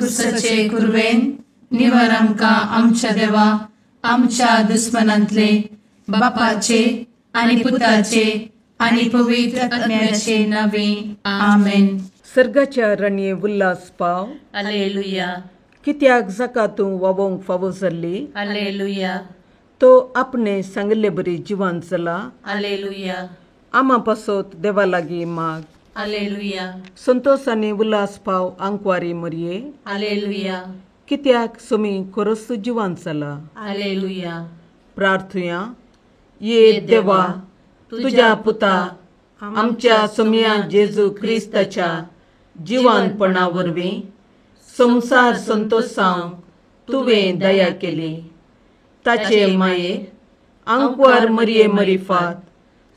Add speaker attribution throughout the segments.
Speaker 1: खुर्सचे कुरवेन निवार आमकां आमच्या देवा आमच्या दुस्मनांतले बापाचे आनी पुताचे आनी पवित्र आत्म्याचे नावे आमेन.
Speaker 2: सर्गाच्या राणये उल्हास पाव.
Speaker 1: हालेलुया.
Speaker 2: कित्याक जाका तूं वावोंक फावो जाल्ली.
Speaker 1: हालेलुया.
Speaker 2: तो आपणे सांगले बरी जिवान जाला.
Speaker 1: हालेलुया.
Speaker 2: आमा पासोत देवा लागीं माग.
Speaker 1: हालेलुया.
Speaker 2: संतोष आनी उल्हास पाव आंकवारी मरये.
Speaker 1: हालेलुया.
Speaker 2: कित्याक सोमी खरोच जिवान जाला.
Speaker 1: हालेलुया.
Speaker 2: प्रार्थुया. ये देवा तुझ्या पुता आमच्या सोम्या जेजू क्रिस्ताच्या जिवानपणा वरवीं संसार संतोषांक तुवें दया केली. ताचे मायेक आंकवार मरये मरिफात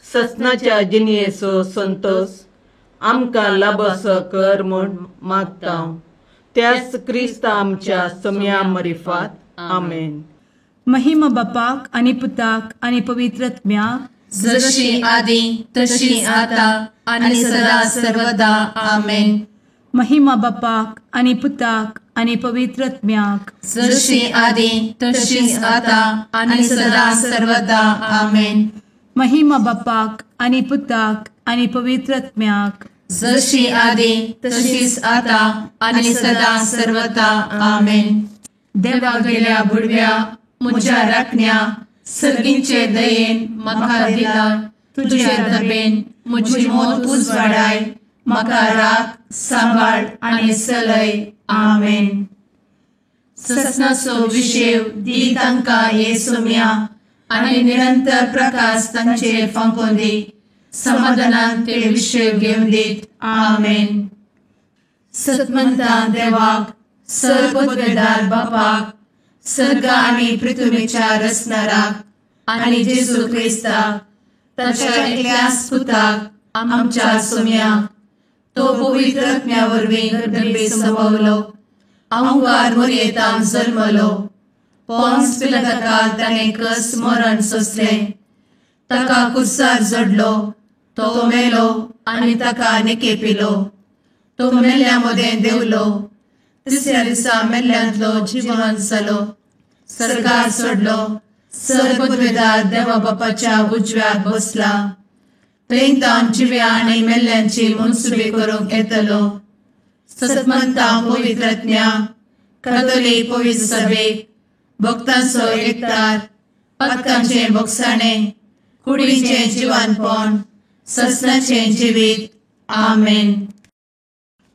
Speaker 2: ससनाच्या जिणयेचो संतोष आमकां लाबसो कर म्हूण मागता. त्याच क्रिस्त आमच्या सोम्या मरिफात आमेन.
Speaker 3: महिमा बापाक आनी पुताक आनी पवित्र आत्म्याक
Speaker 1: जशी आदी तशी आता आनी सदा सर्वदा आमेन.
Speaker 3: महिमा बापाक आनी पुताक आनी पवित्र आत्म्याक
Speaker 1: जशी आदी तशी आता आनी सदा सर्वदा आमेन.
Speaker 3: महिमा बापाक आनी पुताक आनी पवित्र आत्म्याक
Speaker 1: जशी आदी तशीच आता आनी सदा सर्वदा आमेन. देवा गेल्या बुडव्या म्हज्या राखण्या सर्गींचे दयेन म्हाका दिला. तुजे दबेन म्हजी मोत उजवाडाय. म्हाका राख सांबाळ आनी चलय. आमेन. ससनाचो विशेव दी तांकां ये सोम्या आनी निरंतर प्रकाश तांचेर फांकोन दी. समाधानान ते विशेव घेवन दीत. आमेन. सतमंता देवाक सर्वोपदार बापाक सर्ग आनी पृथ्वीच्या रचणाराक आनी जेजू क्रिस्ताक ताच्या एकल्याच पुताक आमच्या सोम्याक तो पवित्र आत्म्या वरवीं गर्भे संभवलो. आंकवार मरयेंत जल्मलो. पोंस पिलाताकाल ताणें कस मरण सोंसलें. ताका कुर्सार जडलो. तो मेलो आनी ताका निकेपिलो. तो मेल्ल्या मदें देंवलो. तिसऱ्या दिसा मेल्ल्यांतलो जिवंत जालो. सर्गार चडलो. सर्वोपदार देवा बापाच्या उजव्याक बसला. थंय जिव्या आनी मेल्ल्यांची मनसुबी करूंक येतलो. सतमंता पवित्र आत्म्या कातोलीक पवित्र सभेक भक्तांचो एकठार पातकांचे भोगसाणें कुडीचें जिवानपण ससनाचें जिवीत. आमेन.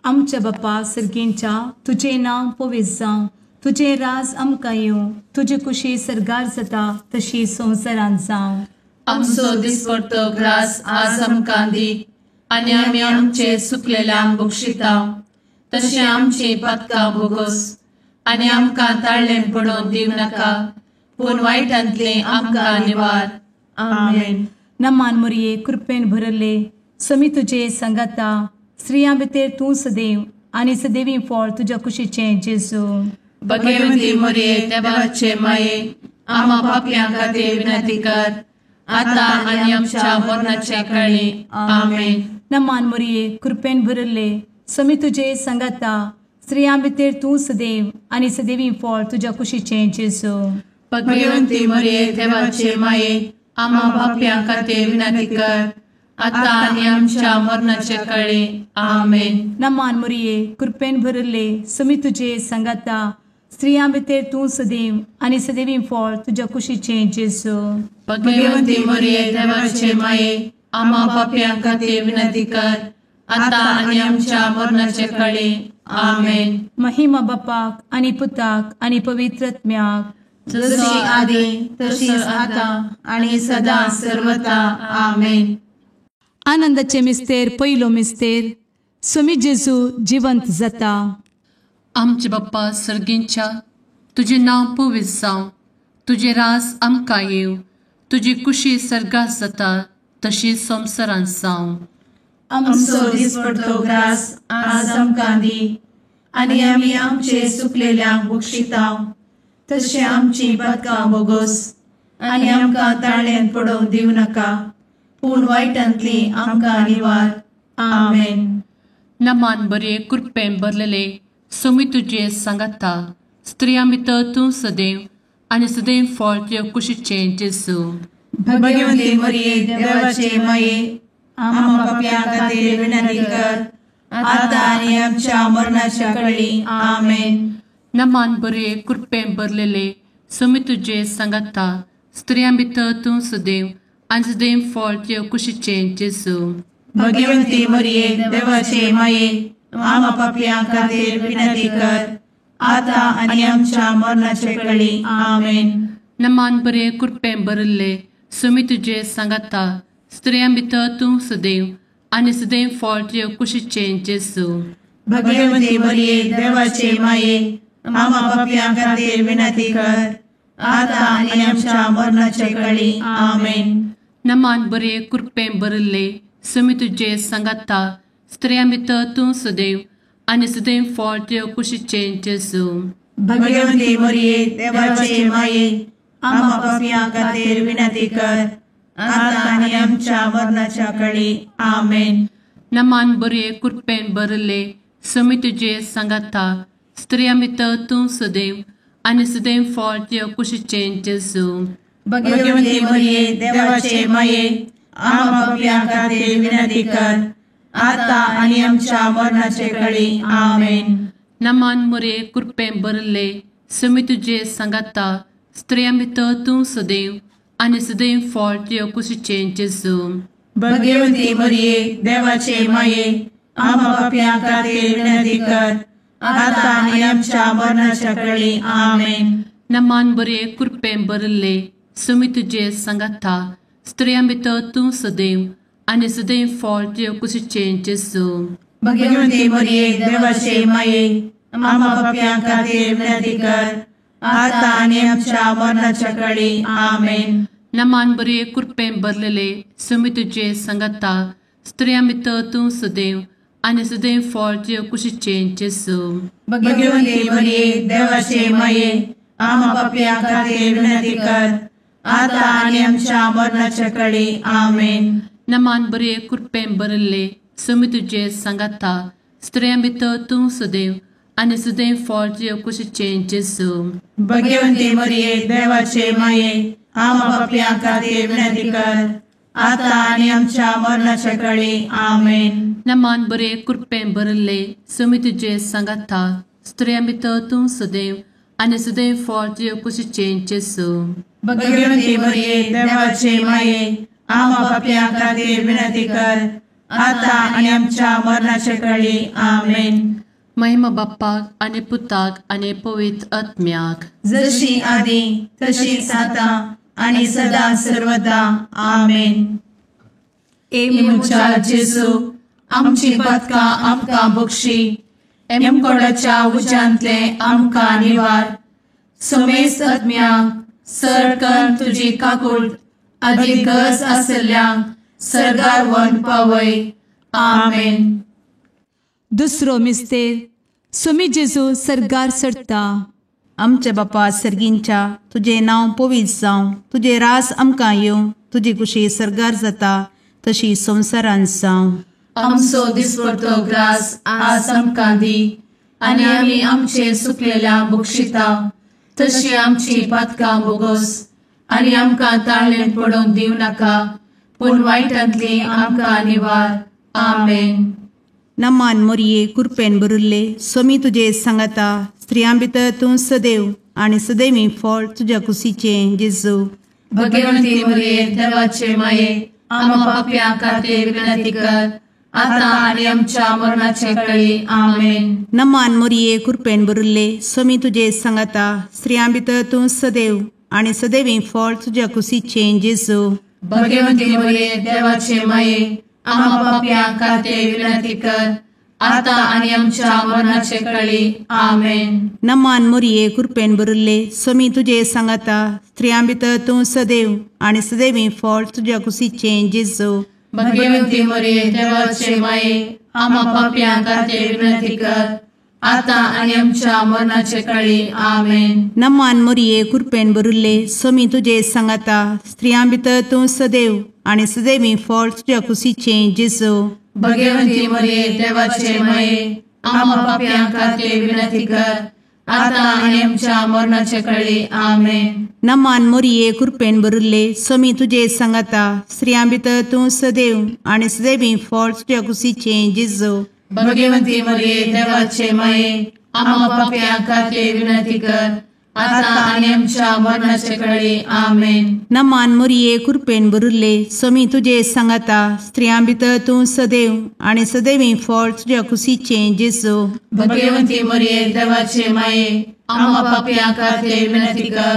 Speaker 3: आमच्या बापा सर्गींच्या तुझें नांव पवित्र जावं. तुझें राज आमकां येवं. तुजी कुशी सर्गार जाता तशी संवसारांत जावं.
Speaker 1: आमचो दिसपडटो ग्रास आज आमकां दी. आनी आमी आमचे सुकलेल्यांक बक्षिता. तशें आमची पातकां भोगोस आनी आमकां ताळ्ळें पडोवन दिव नाका. पूण वायटांतलें आमकां निवार. आमेन.
Speaker 3: नमान मरये कृपेन भरले समी तुजे सांगाता. स्त्रियां भितर तूं सदैव आनी सदैवी फळ तुज्या कुशीचें जेजू.
Speaker 1: भगवंती मरये देवाचे माये आमा पापयां खातीर विनंती कर. आता आनी आमच्या मरणाचे काळी. आमेन.
Speaker 3: नमान मरये कृपेन भरले समी तुजे सांगाता. स्त्रियां भितर तूं सदैव आनी सदैवी फळ तुज्या कुशीचें जेजू.
Speaker 1: भगवंती मरये देवाचे माये आमा पापयां खातीर विनंती कर. आता आनी आमच्या मरणाचे काळी. आमेन.
Speaker 3: नमान मरये कृपेन भरले समी तुजे सांगाता. स्त्रियां भितर तूं सदैव आनी सदैवी फळ तुज्या कुशीचें जेजू.
Speaker 1: भगवंती मरये देवाचे माये आमा पापयां खातीर विनंती कर. आता आनी आमच्या मरणाचे काळी. आमेन.
Speaker 3: महिमा बापाक आनी पुताक आनी पवित्र आत्म्याक
Speaker 1: जशी आदी तशीच आता आनी सदा सर्वदा. आमेन.
Speaker 3: आनंदाचे मिस्तेर पयलो मिस्तेर सोमी जेजू जिवंत जाता.
Speaker 4: आमचे बाप्पा सर्गींच्या तुजें नांव पवित्र जावं. तुजें रास आमकां येव. तुजी कुशी सर्गात जाता तशी संवसारांत जावं.
Speaker 1: आमचो दिसपडटो ग्रास आज आमकां दी. आनी आमी आमचे सुकलेल्यांक बक्षिता. तशें आमची पातकां भोगोस आनी आमकां ताळ्ळें पडोवन दिव नाका. पूण वायटांतली आमकां निवार. आमेन.
Speaker 4: नमान बरे कृपेन भरलेले सुमी तुझे सांगाता स्त्रियां भितर तूं सदैव आनी सदैव फळ तुझ्या कुशीचें जेजू.
Speaker 1: भाग्यवंती मरिये देवाचे माये आम्हा पाप्यां खातीर विनंती कर आता आनी आमच्या मरणाच्या काळी आमेन.
Speaker 4: नमान बरे कृपें भरलेले सुमी तुझे सांगाता स्त्रियां भितर तूं सदैव आनी सदैव फळ तुझ्या कुशीचें जेजू.
Speaker 1: भाग्यवंती मरिये देवाचे माये आम्हा पाप्यां खातीर विनंती कर आता आनी आमच्या मरणाच्या काळी आमेन.
Speaker 4: नमान बरे कृपें भरले सुमी तुझे सांगाता स्त्रियां भितर तूं सदैव आनी सदैव फळ तुझ्या कुशीचें जेजू.
Speaker 1: भाग्यवंती मरिये देवाचे माये आम्हा पाप्यां खातीर विनंती कर आता आनी आमच्या मरणाच्या काळी आमेन.
Speaker 4: नमान बरे कृपें भरले सुमी तुझे सांगाता स्त्रियां भितर तूं सदैव आनी सदैव फळ तुझ्या कुशीचें जेजू.
Speaker 1: भाग्यवंती मरिये देवाचे माये आम्हा पाप्यां खातीर विनंती कर आता आनी आमच्या मरणाच्या काळी आमेन.
Speaker 4: नमान बरे कृपें भरले सुमी तुझे सांगाता स्त्रियां भितर तूं सदैव आनी सदैव फळ तुझ्या कुशीचें जेजू.
Speaker 1: भाग्यवंती मरिये देवाचे माये आम्हा पाप्यां खातीर विनंती कर आता आनी आमच्या मरणाच्या काळी आमेन.
Speaker 4: नमान बरे कृपें भरले सुमी तुझे सांगाता स्त्रियां भितर तूं सदैव आनी सदैव फळ तुझ्या कुशीचें जेजू.
Speaker 1: भाग्यवंती मरिये देवाचे माये आम्हा पाप्यां खातीर विनंती कर आता आनी आमच्या मरणाच्या काळी आमेन.
Speaker 4: नमान बरे कृपें भरले सुमी तुझे सांगाता स्त्रियां भितर तूं सदैव आनी सदैव फळ तुझ्या कुशीचें जेजू.
Speaker 1: भाग्यवंती मरिये देवाचे माये आम्हा पाप्यां खातीर विनंती कर आता आनी आमच्या मरणाच्या काळी आमेन.
Speaker 4: नमान बरे कृपें भरलेले सुमी तुझे सांगाता स्त्रियां भितर तूं सदैव आनी सदैव फळ तुझ्या कुशीचें जेजू.
Speaker 1: भाग्यवंती मरिये देवाचे माये आम्हा पाप्यां खातीर विनंती कर आता आनी आमच्या मरणाच्या काळी आमेन.
Speaker 4: नमान बरे कृपें भरले सुमी तुझे सांगाता स्त्रियां भितर तूं सदैव आनी सदैव फळ तुझ्या कुशीचें जेजू.
Speaker 1: भाग्यवंती मरिये देवाचे माये आम्हा पाप्यां खातीर विनंती कर आता आनी आमच्या मरणाच्या काळी आमेन.
Speaker 4: नमान बरे कृपें भरले सुमी तुझे सांगाता स्त्रियां भितर तूं सदैव आनी सदैव फळ तुझ्या कुशीचें जेजू.
Speaker 1: भाग्यवंती मरिये देवाचे माये आम्हा पाप्यां खातीर विनंती कर आता आनी आमच्या मरणाच्या काळी आमेन.
Speaker 4: महिमा बाप्पाक आनी पुताक आनी पवित्र आत्म्याक
Speaker 1: जशी आदी तशीच आता आनी सदा सर्वदा आमेन. मुचा जेजू आमची पदकां आमकां बक्षी एमकोडाच्या उज्यांतले आमकां निवार. सुमेस्त आत्म्यांक सडकन तुजी काकूट अधिक गरज आसल्यांक सरगार व्हरून पावय. आमेन.
Speaker 3: दुसरो मिस्तेर सुमी जेजू सरगार सरता.
Speaker 5: आमच्या बापा सर्गींच्या तुझे नांव पवित्र जावं, तुझे रास आमकां येवं, तुजी कुशी सरगार जाता तशी संवसारांत जावं.
Speaker 1: आमचो दिसपडटो ग्रास आज आमकां दी आनी आमी आमचे सुकलेल्यांक बक्षिता तशी आमची पदकां बोगोस आनी आमकां ताळ्ळेन पडोवन दिव नाका पूण वायटांतली आमकां निवार. आमेन.
Speaker 5: नमान मोरये कृपेन भरिल्ले स्वामी तुजे सांगाता स्त्रियां भितर तूं सदैव आनी सदैवी फळ तुज्या कुशीचें जेजू.
Speaker 1: भगवंती मरिये देवाचे माये आम्हा पाप्यां खातीर विनंती कर आता आनी आमच्या मरणाचे काळी. आमेन.
Speaker 5: नमान मोरये कृपेन भरिल्ले स्वामी तुजे सांगाता स्त्रियां भितर तूं सदैव आनी सदैवी फळ तुज्या कुशीचें जेजू.
Speaker 1: भगवंती मरिये देवाचे माये आम्हा पाप्यां खातीर विनंती कर आता आनी आमच्या मरणाचे काळी. आमेन.
Speaker 5: नमान मोरये कृपेन भरिल्ले स्वामी तुजे सांगाता स्त्रियां भितर तूं सदैव आनी सदैवी फळ तुज्या कुशीचें जेजू.
Speaker 1: भगवंती मरिये देवाचे माये आम्हा पाप्यां खातीर विनंती कर आता आनी आमच्या मरणाचे काळी. आमेन.
Speaker 5: नमान मोरये कृपेन भरिल्ले स्वामी तुजे सांगाता स्त्रियां भितर तूं सदैव आनी सदैवी फळ तुज्या कुशीचें जेजू.
Speaker 1: भगवंती मरिये देवाचे माये आम्हा पाप्यां खातीर विनंती कर, आता आनी आमच्या मरणाचे कळी. आमेन.
Speaker 5: नमान मोरये कृपेन बरुल्ले स्वामी तुझे सांगाता स्त्रियां भितर तूं सदैव आनी सदैवी फळ तुझ्या कुशीचे जेजो.
Speaker 1: भगवंती मरिये देवाचे माये, आम्हा पाप्यां खातीर विनंती कर, आता आनी आमच्या मरणाचे कळी. आमेन.
Speaker 5: नमान मोरये कृपेन बरुल्ले स्वामी तुझे सांगाता स्त्रियां भितर तूं सदैव आनी सदैवी फळ तुझ्या कुशीचे जेजो.
Speaker 1: भगवंती मरिये देवाचे माये, आम्हा पाप्यां खातीर विनंती कर,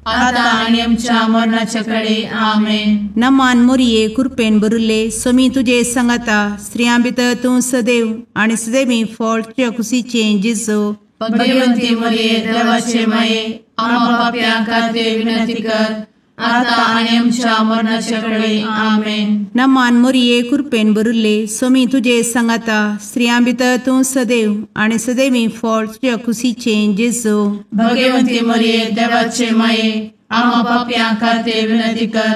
Speaker 1: आता आनी आमच्या मरणाचे कळी. आमेन.
Speaker 5: नमान मोरये कृपेन बरुल्ले स्वामी तुझे सांगाता स्त्रियां भितर तूं सदैव आनी सदैवी फळ तुझ्या कुशीचे जेजो.
Speaker 1: भगवंती मरिये देवाचे माये, आम्हा पाप्यां खातीर विनंती कर, आता आनी आमच्या मरणाचे कळी. आमेन.
Speaker 5: नमान मोरये कृपेन बरुल्ले स्वामी तुझे सांगाता स्त्रियां भितर तूं सदैव आनी सदैवी फळ तुझ्या कुशीचे जेजो.
Speaker 1: भगवंती मरिये देवाचे माये, आम्हा पाप्यां खातीर विनंती कर,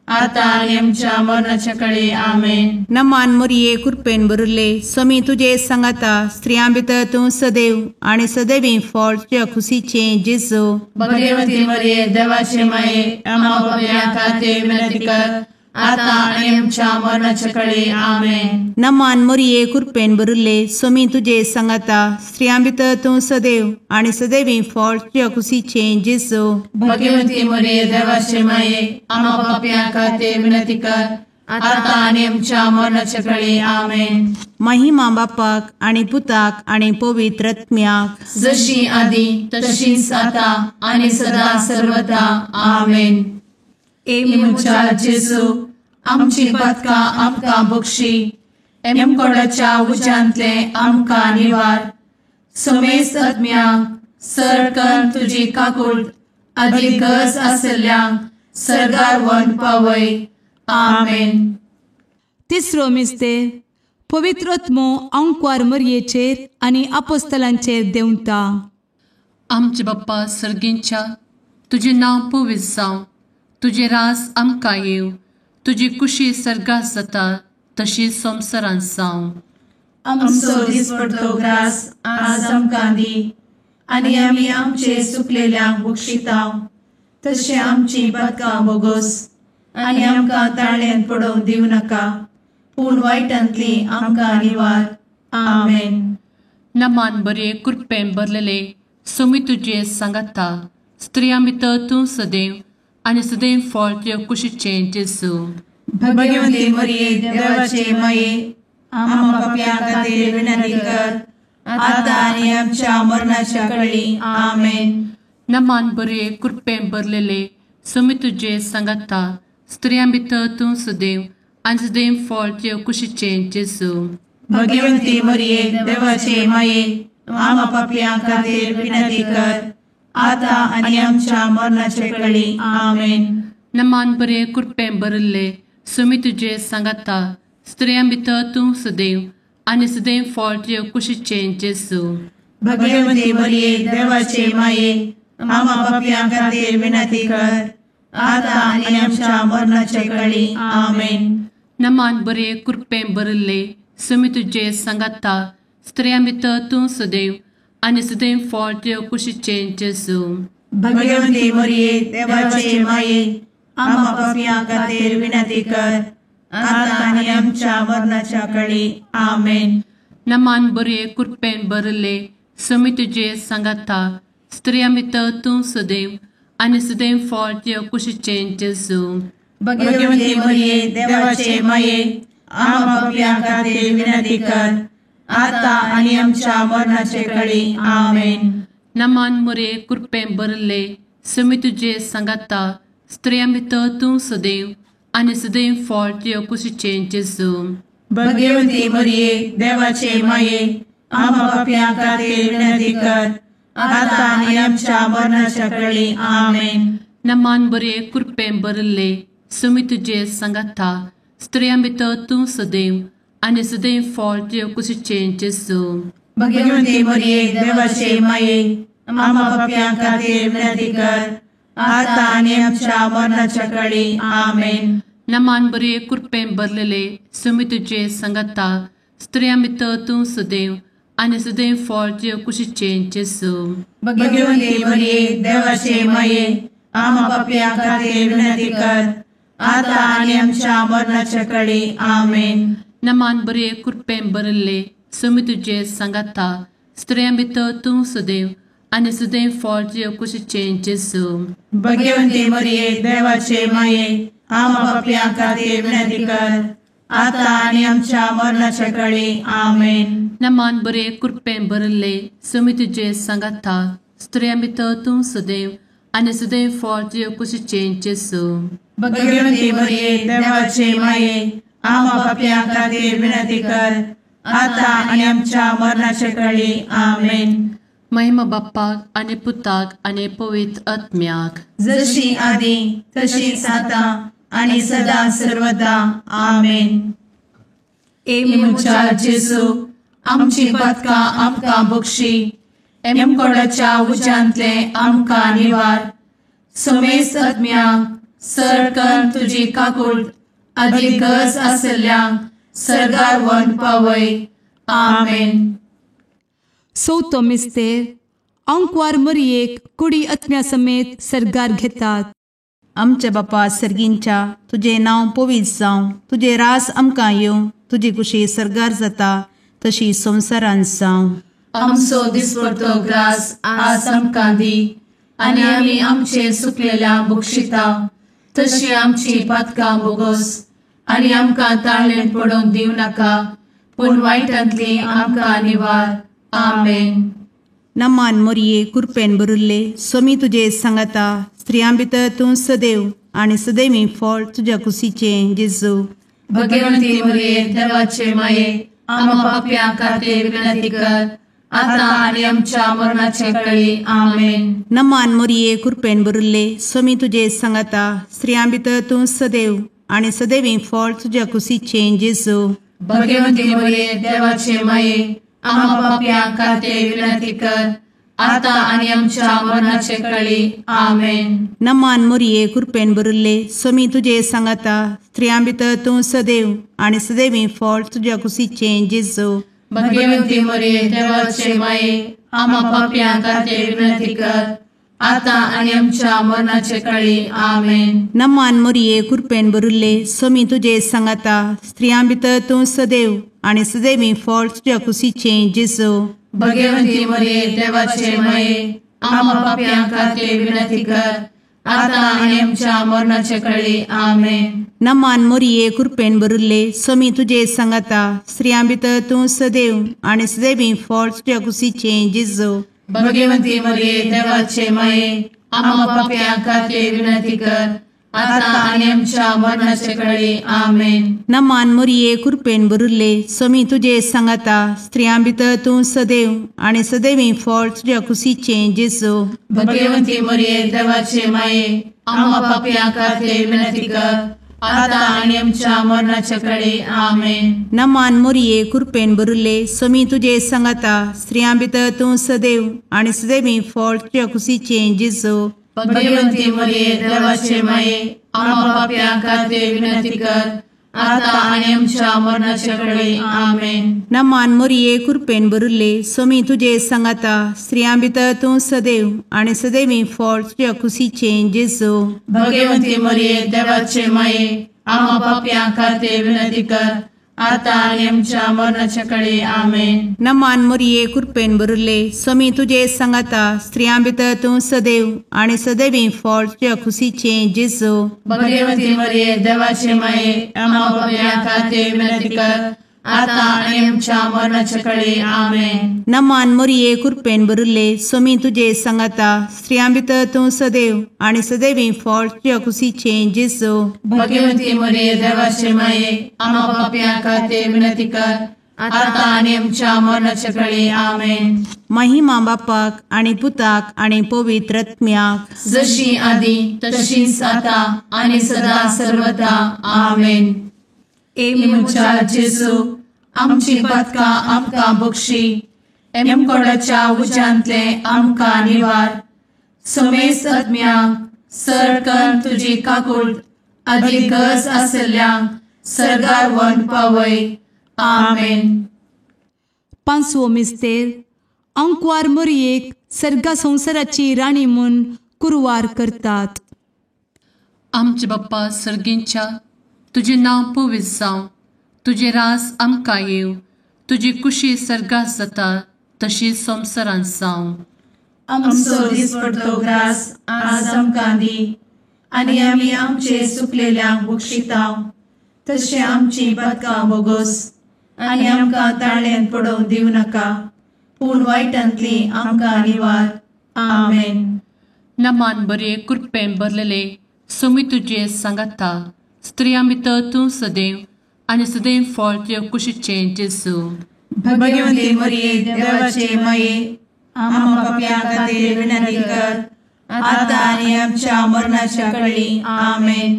Speaker 1: आता आनी आमच्या मरणाचे कळी. आमेन.
Speaker 5: नमान मोरये कृपेन बरुल्ले स्वामी तुझे सांगाता स्त्रियां भितर तूं सदैव आनी सदैवी फळ तुझ्या कुशीचे जेजो.
Speaker 1: भगवंती मरिये देवाचे माये, आम्हा पाप्यां खातीर विनंती कर, आता आनी आमच्या मरणाचे कळी. आमेन.
Speaker 5: नमान मोरये कृपेन बरुल्ले स्वामी तुझे सांगाता स्त्रियां भितर तूं सदैव आनी सदैवी फळ तुझ्या कुशीचे जेजो.
Speaker 1: भगवंती मरिये देवाचे माये, आम्हा पाप्यां खातीर विनंती कर, आता आनी आमच्या मरणाचे कळी. आमेन.
Speaker 5: महिमा बापाक आनी पुताक आनी पवित्र आत्म्याक,
Speaker 1: जशी आदी तशीच आता आनी सदा सर्वदा. आमेन. मुचा जेजू, आमची पदकां आमकां बक्षी, एमकोडाच्या उज्यांतले आमकां निवार. समेस्त आत्म्यांक सरकन तुजी काकूट, आदी गरज आसल्ल्यांक सरगार वन पावय. आमेन.
Speaker 3: तिसरो मिस्तेर पवित्रत्मो अंकवार मरयेचेर आनी आपोस्तलांचेर देंवता.
Speaker 4: आमचे बाप्पा सर्गींच्या तुझे नांव पवित्र जावं, तुझे राज आमकां येव, तुजी कुशी सर्गात जाता तशी संवसारांत जावं.
Speaker 1: आमचो दिसपडटो ग्रास आज आमकां दी, आनी आमी आमचे चुकलेल्यांक बक्षितांव, तशें आमची पदकां बोगोस आनी आमकां ताळ्यान पडोवंक दिवं नाका, पूण वायटांतली आमकां निवार. आमेन.
Speaker 4: नमान बरे कृपेन भरलेले स्वामी तुझे सांगाता स्त्रियां भितर तूं सदैव आनी सदैव फळ तुज्या कुशीचे जेजू.
Speaker 1: भगवंती मरिये देवाचे माये, आम्हा पाप्यां खातीर विनंती कर, आता आनी आमच्या मरणाच्या कळी. आमेन.
Speaker 4: नमान बरे कृपेन भरलेले स्वामी तुझे सांगाता स्त्रियां भितर तूं सदैव आनी सदैव फळ तुज्या कुशीचे जेजू.
Speaker 1: भगवंती मरिये देवाचे माये, आम्हा पाप्यां खातीर विनंती कर, आता आनी आमच्या मरणाचे कळी. आमेन.
Speaker 4: नमान बरे कृपेन भरले स्वामी तुझे सांगाता स्त्रियां भितर तूं सदैव आनी सदैव फळ तुज्या कुशीचे जेजू.
Speaker 1: भगवंती मरिये देवाचे माये, आम्हा पाप्यां खातीर विनंती कर, आता आनी आमच्या मरणाचे कळी. आमेन.
Speaker 4: नमान बरे कृपेन भरले स्वामी तुझे सांगाता स्त्रियां भितर तूं सदैव आनी सदैव फळ तुज्या कुशीचे जेजू.
Speaker 1: भगवंती मरिये देवाचे माये, आम्हा पाप्यां खातीर विनंती कर, आता आनी आमच्या मरणाच्या कळी. आमेन.
Speaker 4: नमान बरे कृपेन भरले स्वामी तुझे सांगाता स्त्रियां भितर तूं सदैव आनी सदैव फळ तुज्या कुशीचे जेजू.
Speaker 1: भगवंती मरिये देवाचे माये, आम्हा पाप्यां खातीर विनंती कर, आता आनी आमच्या मरणाचे कळी. आमेन.
Speaker 4: नमान बरे कृपेन भरले स्वामी तुझे सांगाता स्त्रियां भितर तूं सदैव आनी सदैव फळ तुज्या कुशीचे जेजू.
Speaker 1: भगवंती मरिये देवाचे माये, आम्हा पाप्यां खातीर विनंती कर, आता आनी आमच्या मरणाच्या कळी. आमेन.
Speaker 4: नमान बरे कृपेन भरले स्वामी तुझे सांगाता स्त्रियां भितर तूं सदैव आनी सदैव फळ तुज्या कुशीचे जेजू.
Speaker 1: भगवंती मरिये देवाचे माये, आम्हा पाप्यां खातीर विनंती कर, आता आनी आमच्या मरणाच्या कळी. आमेन.
Speaker 4: नमान बरे कृपेन भरलेले स्वामी तुझे सांगाता स्त्रियां भितर तूं सदैव आनी सदैव फळ तुजे कुशीचें जेजू.
Speaker 1: भगवंती मरिये देवाचे माये आम्हा पापया खातीर विनंती कर आता आनी आमच्या मरणाच्या काळी आमेन.
Speaker 4: नमान बरे कृपेन बरले समी तुजे सांगाता स्त्रियां भितर तूं सदैव आनी सदैव फळ तुजे कुशीचें जेजू.
Speaker 1: भगवंती मरिये देवाचे माये आम्हा पापया खातीर विनंती कर आता आनी आमच्या मरणाच्या काळी आमेन.
Speaker 4: नमान बरे कृपेन बरले समी तुजे सांगाता स्त्रियां भितर तूं सदैव आनी सदैव फळ तुजे कुशीचें जेजू.
Speaker 1: भगवंती मरिये देवाचे माये आम्हा पापया खातीर विनंती कर आता आनी आमच्या मरणाच्या काळी आमेन.
Speaker 4: महिमा बाप्पाक आनी पुताक आनी पवित्र आत्म्याक
Speaker 1: जशी आदी तशीच आता आनी सदा सर्वदा आमेन. इमुच्या जेजू आमची पदकां आमकां बक्षी एमकोडाच्या उज्यांतले आमकां निवार. समेस आत्म्यांक सरकन तुजी काकूळ अधिक गरज आसल्यांक सरगार वन पावय. आमेन.
Speaker 3: चवथो मिस्तेर अंकवार मरियेक कुडी आत्म्या समेत सरगार घेतात.
Speaker 5: आमच्या बापा सर्गींच्या तुझे नांव पवित्र जावं, तुझे रास आमकां येवं, तुजी कुशी सरगार जाता तशी संवसारांत जावं.
Speaker 1: आमचो दिसपडटो ग्रास आज आमकां दी आनी आमी आमचे सुकलेल्यांक बक्षिता तशी आमची पदकां बोगोस आनी आमकां ताळ्ळेन पडोवन दिव नाका पूण वायटांतली आमकां निवार. आमेन.
Speaker 5: नमान मोरये कृपेन बरुल्ले सोमी तुजे सांगाता स्त्रियां भितर तूं सदैव आनी सदैवी फळ तुज्या कुशीचें जेजू.
Speaker 1: भगवंती मरिये देवाचे माये आम्हा पापया खातीर विनंती कर आता आनी आमच्या मरणाचे काळी आमेन.
Speaker 5: नमान मोरये कृपेन बरुल्ले सोमी तुजे सांगाता स्त्रियां भितर तूं सदैव आनी सदैवी फळ तुज्या कुशीचें जेजू.
Speaker 1: भगवंती मरिये देवाचे माये आम्हा पापया खातीर विनंती कर आता आनी आमच्या मरणाचे काळी आमेन.
Speaker 5: नमान मोरये कृपेन बरुल्ले सोमी तुजे सांगाता स्त्रियां भितर तूं सदैव आनी सदैवी फळ तुज्या कुशीचें जेजू.
Speaker 1: भगवंती मरिये देवाचे माये आम्हा पापया खातीर विनंती कर आता आनी आमच्या मरणाचे काळी आमेन.
Speaker 5: नमान मोरये कृपेन बरुल्ले सोमी तुजे सांगाता स्त्रियां भितर तूं सदैव आनी सदैवी फळ तुज्या कुशीचें जेजू.
Speaker 1: भगवंती मरिये देवाचे माये आम्हा पापया खातीर विनंती कर आता आनी आमच्या मरणाचे काळी आमेन.
Speaker 5: नमान मोरये कृपेन बरुल्ले सोमी तुजे सांगाता स्त्रियां भितर तूं सदैव आनी सदैवी फळ तुज्या कुशीचें जेजू.
Speaker 1: भगवंती मरिये देवाचे माये आम्हा पापया खातीर विनंती कर आता आनी आमच्या मरणाचे काळी आमेन.
Speaker 5: नमान मोरये कृपेन बरुल्ले सोमी तुजे सांगाता स्त्रियां भितर तूं सदैव आनी सदैवी फळ तुज्या कुशीचें जेजू.
Speaker 1: भगवंती मरिये देवाचे माये आम्हा पापया खातीर विनंती कर आता आनी आमच्या मरणाच्या काळी आमेन.
Speaker 5: नमान मोरये कृपेन बरुल्ले सोमी तुजे सांगाता स्त्रियां भितर तूं सदैव आनी सदैवी फळ तुज्या कुशीचें जेजू.
Speaker 1: भगवंती मरिये देवाचे माये आम्हा पापया खातीर विनंती कर आता आनी आमच्या मरणाच्या काळी आमेन.
Speaker 5: नमान मोरये कृपेन बरुल्ले सोमी तुजे सांगाता स्त्रियां भितर तूं सदैव आनी सदैवी फळ तुज्या कुशीचें जेजू.
Speaker 1: भगवंती मरिये देवाचे माये आम्हा पापया खातीर विनंती कर आता आनी आमच्या मरणाच्या काळी आमेन.
Speaker 5: नमान मोरये कृपेन बरुल्ले सोमी तुजे सांगाता स्त्रियां भितर तूं सदैव आनी सदैवी फळ तुज्या कुशीचें जेजू.
Speaker 1: भगवंती मरिये देवाचे माये आम्हा पापया खातीर विनंती कर आता आनी आमच्या मरणाच्या काळी आमेन.
Speaker 5: नमान मोरये कृपेन बरुल्ले सोमी तुजे सांगाता स्त्रियां भितर तूं सदैव आनी सदैवी फळ तुज्या कुशीचें जेजू.
Speaker 1: भगवंती मरिये देवाचे माये आम्हा पापया खातीर विनंती कर आता आनी आमच्या मरणाच्या काळी आमेन.
Speaker 5: महिमा बापाक आनी पुताक आनी पवित्र आत्म्याक
Speaker 1: जशी आदी तशीच आता आनी सदा सर्वदा आमेन. इमुच्या जेजू आमची पदकां आमकां बक्षी एमकोडाच्या उज्यांतले आमकां निवार. समेस आत्म्यांक सरकन तुजी काकूळ अधिक गरज आसल्यांक सरगार वन पावय. आमेन.
Speaker 3: पांचवो मिस्तेर अंकवार मरयेक सर्गा संवसाराची राणी म्हूण कुरवार करतात.
Speaker 4: आमचे बाप्पा सर्गींच्या तुझे नांव पवित्र जावं, तुझे रास आमकां येव, तुजी कुशी सर्गात जाता तशी संवसारांत जावं.
Speaker 1: आमचो दिसपडटो ग्रास आज आमकां दी, आनी आमी आमचे सुकलेल्यांक बक्षितांव. तशें आमची बदकां बोगोस आनी आमकां ताळ्यान पडोवंक दिवं नाका, पूण वायटांतली आमकां निवार. आमेन.
Speaker 4: नमान बरे कृपेन भरलेले सोमी तुजे सांगाता, स्त्रियां भितर तूं सदैव आनी सदैव फळ तुज्या कुशीचें जेजू.
Speaker 1: भगवंती मरिये देवाचे माये, आम्हा पापयां खातीर विनंती कर, आतां आनी आमच्या मरणाच्या कळी. आमेन.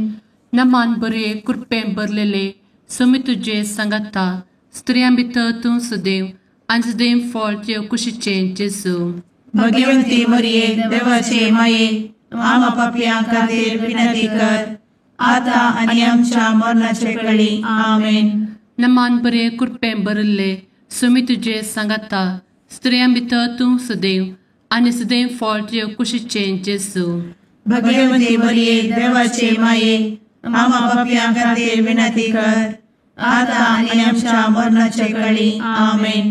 Speaker 4: नमान बरे कृपेन भरलेले सोमी तुजे सांगाता, स्त्रियां भितर तूं सदैव आनी सदैव फळ तुज्या कुशीचें जेजू.
Speaker 1: भगवंती मरिये देवाचे माये, आम्हा पापयां खातीर विनंती कर, आतां आनी आमच्या मरणाचे कळी. आमेन.
Speaker 4: नमान बरे कृपेन भरले सोमी तुजे सांगाता, स्त्रियां भितर तूं सदैव आनी सदैव फळ तुज्या कुशीचें जेजू.
Speaker 1: भगवंती मरिये देवाचे माये, आम्हा पापयां खातीर विनंती कर, आतां आनी आमच्या मरणाचे कळी. आमेन.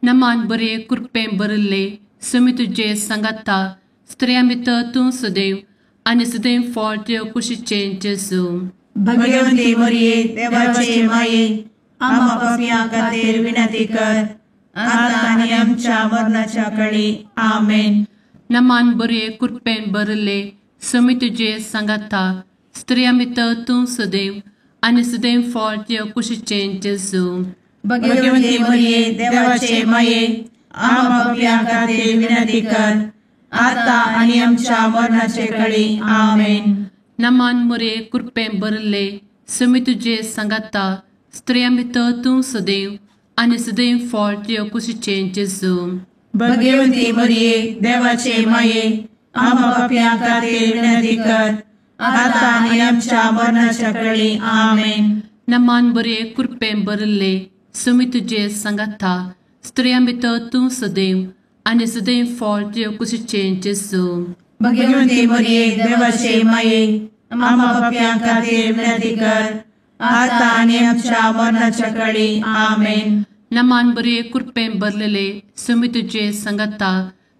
Speaker 4: नमान बरे कृपेन भरले सोमी तुजे सांगाता, स्त्रियां भितर तूं सदैव आनी सदैव फळ तुज्या कुशीचें जेजू.
Speaker 1: भगवंती मरिये देवाचे माये, आम्हा पापयां खातीर विनंती कर, आतां आनी आमच्या मरणाच्या कळी. आमेन.
Speaker 4: नमान बरे कृपेन भरले सोमी तुजे सांगाता, स्त्रियां भितर तूं सदैव आनी सदैव फळ तुज्या कुशीचें जेजू.
Speaker 1: भगवंती मरिये देवाचे माये, आम्हा पापयां खातीर विनंती कर, आतां आनी आमच्या मरणाचे कळी. आमेन.
Speaker 4: नमान बरे कृपेन भरले सोमी तुजे सांगाता, स्त्रियां भितर तूं सदैव आनी सदैव फळ तुज्या कुशीचें जेजू.
Speaker 1: भगवंती मरिये देवाचे माये, आम्हा पापयां खातीर विनंती कर, आतां आनी आमच्या मरणाच्या कळी. आमेन.
Speaker 4: नमान बरे कृपेन भरले सोमी तुजे सांगाता, स्त्रियां भितर तूं सदैव आनी सदैव फळ तुज्या कुशीचें जेजू.
Speaker 1: भगवंती मरिये देवाचे माये, आम्हा पापयां खातीर विनंती कर, आतां आनी आमच्या मरणाच्या कळी. आमेन.
Speaker 4: नमान बरे कृपेन भरलेले सोमी तुजे सांगाता,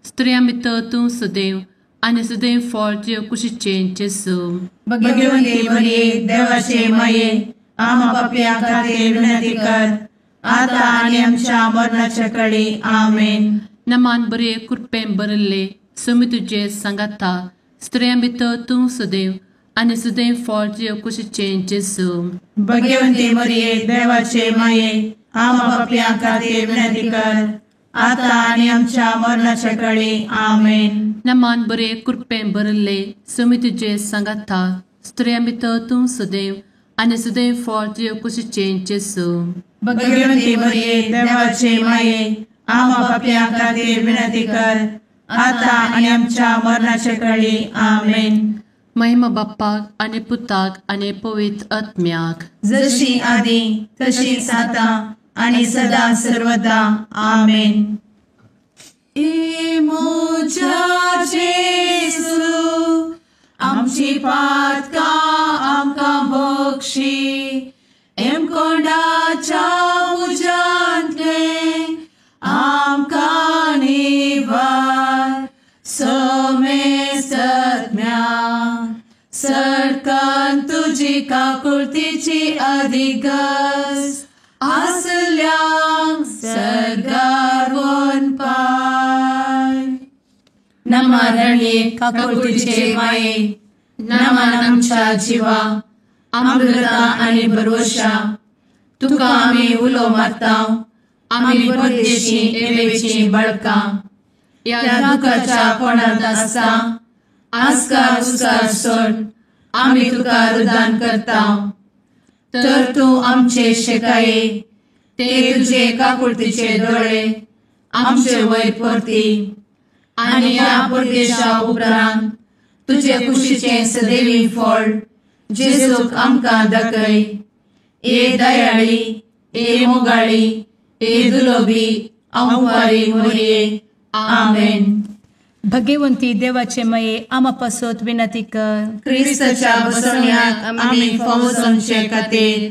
Speaker 4: स्त्रियां भितर तूं सदैव आनी सदैव फळ तुज्या कुशीचें जेजू.
Speaker 1: भगवंती मरिये देवाचे माये, आम्हा पापयां खातीर विनंती कर, आतां आनी आमच्या मरणाच्या कळी. आमेन.
Speaker 4: नमान बरे कृपेन भरले सोमी तुजे सांगाता, स्त्रियां भितर तूं सदैव आनी सदैव फळ तुज्या कुशीचें जेजू.
Speaker 1: भगवंती मरिये देवाचे माये, आम्हा पापयां खातीर विनंती कर, आतां आनी आमच्या मरणाच्या कळी. आमेन.
Speaker 4: नमान बरे कृपेन भरले सोमी तुजे सांगाता, स्त्रियां भितर तूं सदैव आनी सदैव फळ तुज्या कुशीचें जेजू.
Speaker 1: भगवंती मरिये देवाचे माये, आम्हा पापयां खातीर विनंती कर, आतां आनी आमच्या मरणाच्या कळी. आमेन.
Speaker 4: महिमा बाप्पाक आनी पुताक आनी पवित्र आत्म्याक,
Speaker 1: जशी आदी तशीच आतां आनी सदां सर्वदा. आमेन. मोच्या जेजू, आमची पातकां आमकां बक्षी, कोंडाच्या उजांतले आमकां निवार. सोमे सत्म्या सडकान तुजी काकुळतीची अधिगस, आसल्यांक सर्गार वन पाय. नमारणी काकुळतीचे माये, नमान आमच्या जिवा, अमृता आनी भरवशा, तुका आमी उलो मारतांव. आमी परदेशी एवेची बळकां या दुखाच्या कोणांत आसता, आस्कार उस्कार सोड, आमी तुका रुदान करतांव. तर तूं आमचे शेकाये, ते तुजे काकुळतीचे दोळे आमचे वयर परती, आनी ह्या परदेशा उपरांत तुजे कुशीचे सदैवी फळ जेजूक आमकां दाखय. ए दयाळी, ए मोगाळी, ए दुलोबी, अंकुरी मोरये आमेन.
Speaker 3: भगवंती देवाचे माये आम्हा पासत विनंती कर.
Speaker 1: क्रिस्ताच्या बसवण्यात आम्ही फावोसमचे खातीर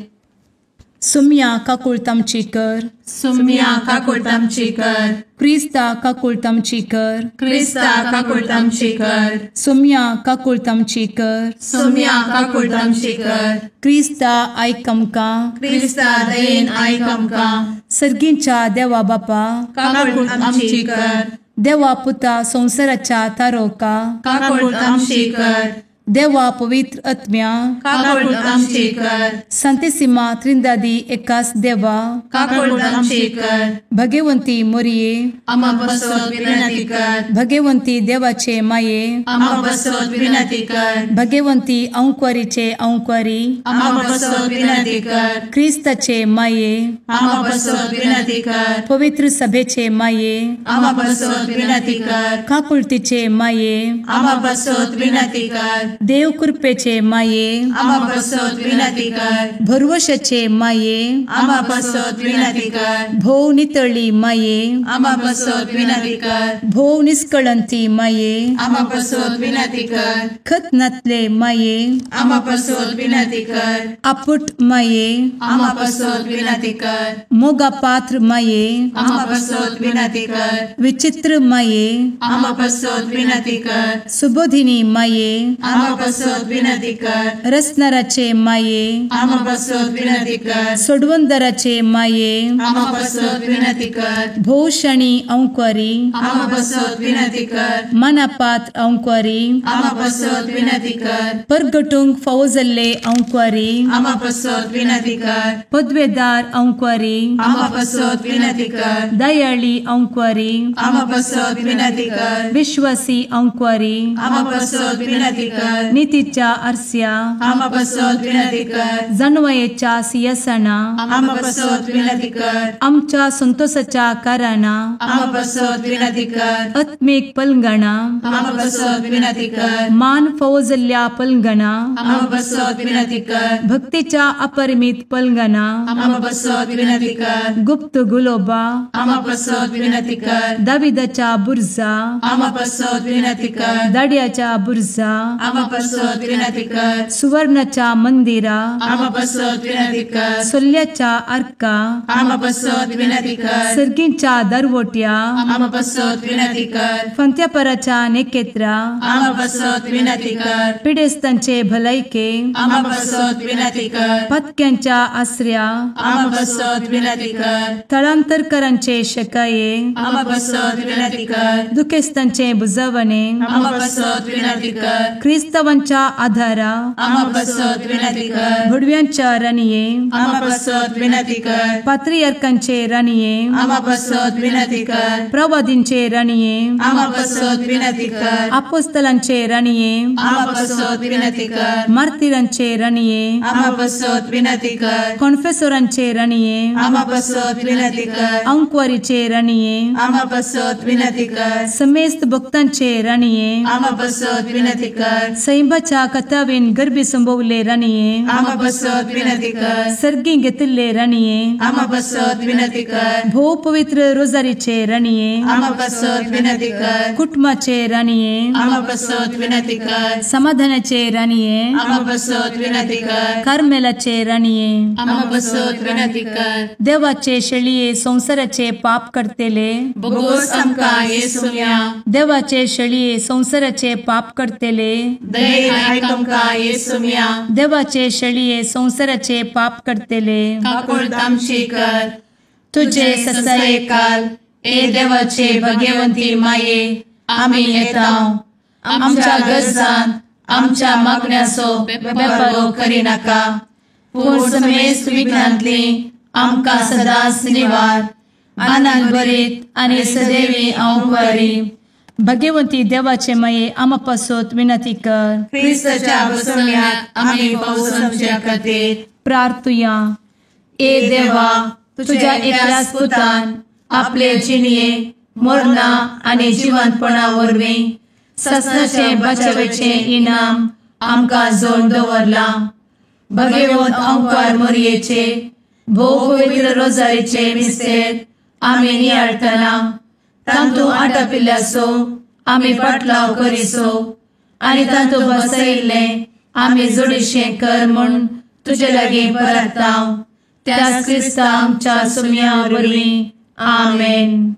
Speaker 3: सुम्या काकुळतामची कर.
Speaker 1: सुम्या काकुळतामची कर.
Speaker 3: क्रिस्ता काकुळतामची कर.
Speaker 1: क्रिस्ता काकुळतामची कर.
Speaker 3: सुम्या काकुळतामची कर.
Speaker 1: सुम्या काकुळतामची कर.
Speaker 3: क्रिस्ता आयकमका.
Speaker 1: क्रिस्ता दयेन आयकमका.
Speaker 3: सर्गींच्या देवा बापा
Speaker 1: काकुळतामची कर.
Speaker 3: देवा पुता संसाराच्या तारोका.
Speaker 1: काकुळतामची कर.
Speaker 3: देवा पवित्र आत्म्या
Speaker 1: काकुळतामची कर.
Speaker 3: संतेसिमा त्रिंदादी एकाच देवा
Speaker 1: काकुळतामची कर.
Speaker 3: भगवंती मोरये
Speaker 1: आम्हा बसवत विनंती कर.
Speaker 3: भगवंती देवाचे माये
Speaker 1: आम्हा बसवत विनंती कर.
Speaker 3: भगवंती अंकुरीचे अंकुरी
Speaker 1: आम्हा बसवत विनंती कर.
Speaker 3: ख्रिस्ताचे माये
Speaker 1: आम्हा बसवत विनंती कर.
Speaker 3: पवित्र सभेचे माये
Speaker 1: आम्हा बसवत विनंती कर.
Speaker 3: काकुळतीचे माये
Speaker 1: आम्हा बसवत विनंती कर.
Speaker 3: देव कृपेचे माये
Speaker 1: आम्हा बसवत विनंती कर.
Speaker 3: भरवशाचे माये
Speaker 1: आम्हा बसवत विनंती कर.
Speaker 3: भोव नितळी माये
Speaker 1: आम्हा बसवत विनंती कर.
Speaker 3: भोव निष्कळंती माये
Speaker 1: आम्हा बसवत विनंती कर.
Speaker 3: खतनातले माये
Speaker 1: आम्हा बसवत विनंती कर.
Speaker 3: आपुट माये
Speaker 1: आम्हा बसवत विनंती कर.
Speaker 3: मोगा पात्र माये
Speaker 1: आम्हा बसवत विनंती कर.
Speaker 3: विचित्र माये
Speaker 1: आम्हा बसवत विनंती कर.
Speaker 3: सुबोधिनी माये
Speaker 1: आम्हा बसवत विनंती कर.
Speaker 3: रसनाराचे माये
Speaker 1: आम्हा बसवत विनंती कर.
Speaker 3: सोडवंदराचे माये
Speaker 1: आम्हा बसवत विनंती कर.
Speaker 3: भोषणी अंकुरी
Speaker 1: आम्हा बसवत विनंती कर.
Speaker 3: मनापात्र अंकुरी
Speaker 1: आम्हा बसवत विनंती कर.
Speaker 3: परगटुंग फौजल्ले अंकुरी
Speaker 1: आम्हा बसवत विनंती कर.
Speaker 3: पदवेदार अंकुरी
Speaker 1: आम्हा बसवत विनंती कर.
Speaker 3: दयाळी अंकुरी
Speaker 1: आम्हा बसवत विनंती कर.
Speaker 3: विश्वासी अंकुरी
Speaker 1: आम्हा बसवत विनंती कर.
Speaker 3: नीतीच्या आरस्या
Speaker 1: आम्हा बसवत विनंती कर.
Speaker 3: जणवयेच्या सिंहासना
Speaker 1: आम्हा बसवत विनंती कर.
Speaker 3: आमच्या संतोषाच्या कारणा
Speaker 1: आम्हा बसवत विनंती कर.
Speaker 3: आत्मिक पलंगणा
Speaker 1: आम्हा बसवत विनंती कर.
Speaker 3: मान फौजल्या पलंगणा
Speaker 1: आम्हा बसवत विनंती कर.
Speaker 3: भक्तीच्या अपरिमित पलंगणा
Speaker 1: आम्हा बसवत विनंती कर.
Speaker 3: गुप्त गुलोबा
Speaker 1: आम्हा बसवत विनंती कर.
Speaker 3: दाविदाच्या बुरजा
Speaker 1: आम्हा बसवत विनंती कर.
Speaker 3: दाडियाच्या बुरजा
Speaker 1: आम्हा बसवत विनंती कर.
Speaker 3: सुवर्णाच्या मंदिरा
Speaker 1: आम्हा बसवत विनंती कर.
Speaker 3: सोल्याच्या अर्का
Speaker 1: आम्हा बसवत विनंती कर.
Speaker 3: सर्गींच्या दरवोट्या
Speaker 1: आम्हा बसवत विनंती कर.
Speaker 3: फंत्यापराच्या नेकेत्रा
Speaker 1: आम्हा बसवत विनंती कर.
Speaker 3: पिडेस्तांचे भलायके
Speaker 1: आम्हा बसवत विनंती कर.
Speaker 3: पथक्यांच्या आश्रया
Speaker 1: आम्हा बसवत विनंती कर.
Speaker 3: स्थळांतरकरांचे शकाये
Speaker 1: आम्हा बसवत विनंती कर.
Speaker 3: दुखेस्तांचे बुजावणे
Speaker 1: आम्हा बसवत विनंती कर.
Speaker 3: ख्रिस्तवांच्या आधारा
Speaker 1: आम्हा बसवत विनंती कर.
Speaker 3: भुडव्यांच्या राणीये
Speaker 1: आम्हा बसवत विनंती कर.
Speaker 3: पात्रियार्कांचे राणीये
Speaker 1: आम्हा बसवत विनंती कर.
Speaker 3: प्रवादींचे राणीये
Speaker 1: आम्हा बसवत विनंती कर.
Speaker 3: अपोस्तलांचे राणीये
Speaker 1: आम्हा बसवत विनंती कर.
Speaker 3: मार्तिरांचे राणीये
Speaker 1: आम्हा बसवत विनंती कर.
Speaker 3: कॉन्फेसोरांचे राणीये
Speaker 1: आम्हा बसवत विनंती कर.
Speaker 3: अंकुरीचे राणीये
Speaker 1: आम्हा बसवत विनंती कर.
Speaker 3: समेस्त भक्तांचे राणीये
Speaker 1: आम्हा बसवत विनंती कर.
Speaker 3: सैंबाच्या कथावेन गर्भी संभवले राणीये
Speaker 1: आम्हा बसवत विनंती कर.
Speaker 3: सर्गी घेतले राणीये
Speaker 1: आम्हा बसवत विनंती कर.
Speaker 3: भो पवित्र रोजारीचे राणीये
Speaker 1: आम्हा बसवत विनंती कर.
Speaker 3: कुटुंबाचे राणीये
Speaker 1: आम्हा बसवत विनंती कर.
Speaker 3: समाधानाचे राणीये
Speaker 1: आम्हा बसवत विनंती कर.
Speaker 3: कार्मेलाचे राणीये
Speaker 1: आम्हा बसवत विनंती कर.
Speaker 3: देवाचे शेळीये संसाराचे पाप करतेले
Speaker 1: बोगोस आमका येसुया.
Speaker 3: देवाचे शेळीये संसाराचे पाप करतेले
Speaker 1: दयेन आयकमका येसुया.
Speaker 3: देवाचे शेळीये संसाराचे पाप करतेले
Speaker 1: काकुळतामची कर.
Speaker 3: तुझे ससाये
Speaker 1: काल ए देवाचे भगवंती माये आम्ही येताव. आमच्या गरजांत आमच्या मागण्याचो बेपारो करी नाका. पूण समेस्त विघ्नांतली आमकां सदांच निवार. आनंद भरीत आनी सदैवी अंकुरी.
Speaker 3: भगवंती देवाचे माये आम्हा पासत विनंती कर.
Speaker 1: ख्रिस्ताच्या बसवण्यात आम्ही फावोसमच्या खातीर
Speaker 3: प्रार्थुया.
Speaker 1: ए देवा तुझ्या एकल्याच पुतान आपले जिणये मरणा आनी जिवंतपणा वरवीं ससनाचे बचावेचे इनाम आमकां जोड दवरला. भगवंत अंकुर मोरयेचे भोव पवित्र रोजारीचे मिस्तेर आमी नियाळटना तांतू आटापिल्ल्यासो आमी पाटलाव करिसो आनी तांतू बसयिल्ले आमी जोडिशें कर म्हूण तुजे लागीं परतांव. त्याच क्रिस्ता आमच्या सुम्या वरवीं. आमेन.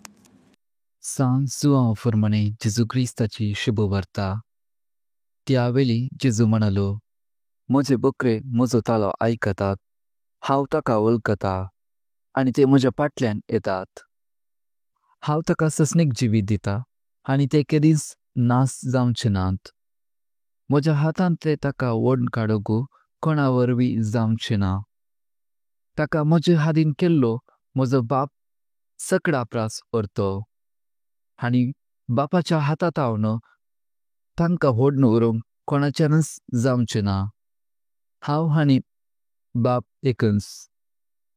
Speaker 6: सांजू फरमाने जेजू क्रिस्ताची शुभ वार्ता. त्यावेळी जेजू म्हणालो, म्हजे बकरे म्हजो तालो आयकतात. हांव ताका वळखता आनी ते म्हज्या फाटल्यान येतात. हांव ताका ससणीक जिवीत दिता आनी ते केदींच नास जावचे नात. म्हज्या हातान ते ताका वोडून काडूंक कोणा वरवीं जावचे ना. ताका म्हजे हातीन केल्लो म्हजो बाप सकड आपणास व्हरतो आनी बापाच्या हातांत हांव तांकां व्हडून व्हरूंक कोणाच्यानच जावचें ना. हांव आनी बाप एकच.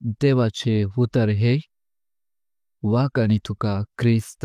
Speaker 6: देवाचे उतर हे. वाक आनी तुका क्रिस्त.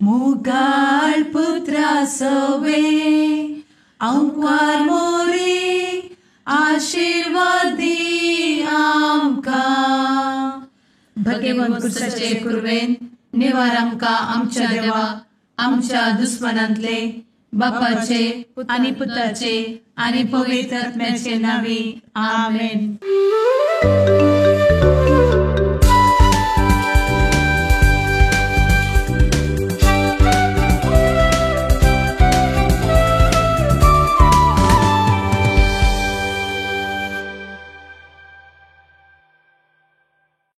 Speaker 1: मुगाळ पुत्रा सवे अंकार मोरी आशीर्वाद दी आमकां. भगवंत कुर्साचे कुरवेन निवार आमकां आमच्या देवा आमच्या दुस्मनांतले बापाचे आनी पुताचे आनी पवित्र आत्म्याचे नांवी. आमेन.